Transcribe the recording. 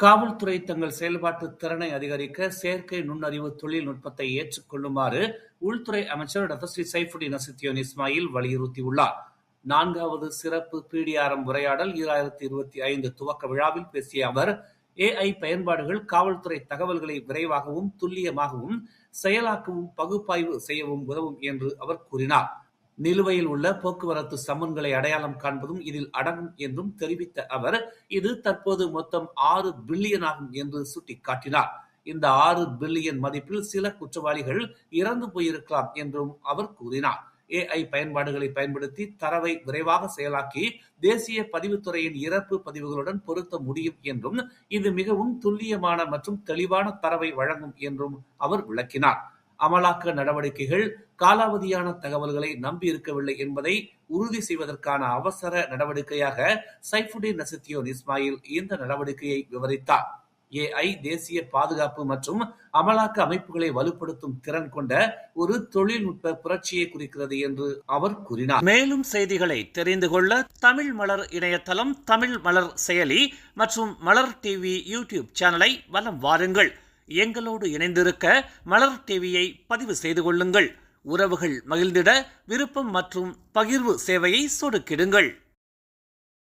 காவல்துறை தங்கள் செயல்பாட்டு திறனை அதிகரிக்க செயற்கை நுண்ணறிவு தொழில்நுட்பத்தை ஏற்றுக்கொள்ளுமாறு உள்துறை அமைச்சர் doctor Sri Saifuddin Nasution Ismail வலியுறுத்தியுள்ளார். 4வது சிறப்பு பிடிஆர்எம் உரையாடல் 2025 துவக்க விழாவில் பேசிய அவர், AI பயன்பாடுகள் காவல்துறை தகவல்களை விரைவாகவும் துல்லியமாகவும் செயலாக்கவும் பகுப்பாய்வு செய்யவும் உதவும் என்று அவர் கூறினார். நிலுவையில் உள்ள போக்குவரத்து சம்மன்களை அடையாளம் காண்பதும் இதில் அடங்கும் என்றும் தெரிவித்த அவர், இது தற்போது மொத்தம் 6 பில்லியன் ஆகும் என்று சுட்டிக்காட்டினார். இந்த 6 பில்லியன் மதிப்பில் சில குற்றவாளிகள் இறந்து போயிருக்கலாம் என்றும் அவர் கூறினார். AI பயன்பாடுகளை பயன்படுத்தி தரவை விரைவாக செயலாக்கி தேசிய பதிவுத்துறையின் இறப்பு பதிவுகளுடன் பொருத்த முடியும் என்றும், இது மிகவும் துல்லியமான மற்றும் தெளிவான தரவை வழங்கும் என்றும் அவர் விளக்கினார். அமலாக்க நடவடிக்கைகள் காலாவதியான தகவல்களை நம்பியிருக்கவில்லை என்பதை உறுதி செய்வதற்கான அவசர நடவடிக்கையாக சைஃபுடின் நசுத்தியோன் இஸ்மாயில் இந்த நடவடிக்கையை விவரித்தார். AI தேசிய பாதுகாப்பு மற்றும் அமலாக்க அமைப்புகளை வலுப்படுத்தும் திறன் கொண்ட ஒரு தொழில்நுட்ப புரட்சியை குறிக்கிறது என்று அவர் கூறினார். மேலும் செய்திகளை தெரிந்து கொள்ள தமிழ் மலர் இணையதளம், தமிழ் மலர் செயலி மற்றும் மலர் டிவி யூடியூப் சேனலை வலம் வாருங்கள். எங்களோடு இணைந்திருக்க மலர் டிவியை பதிவு செய்து கொள்ளுங்கள். உறவுகள் மகிழ்ந்திட விருப்பம் மற்றும் பகிர்வு சேவையை சொடுக்கிடுங்கள்.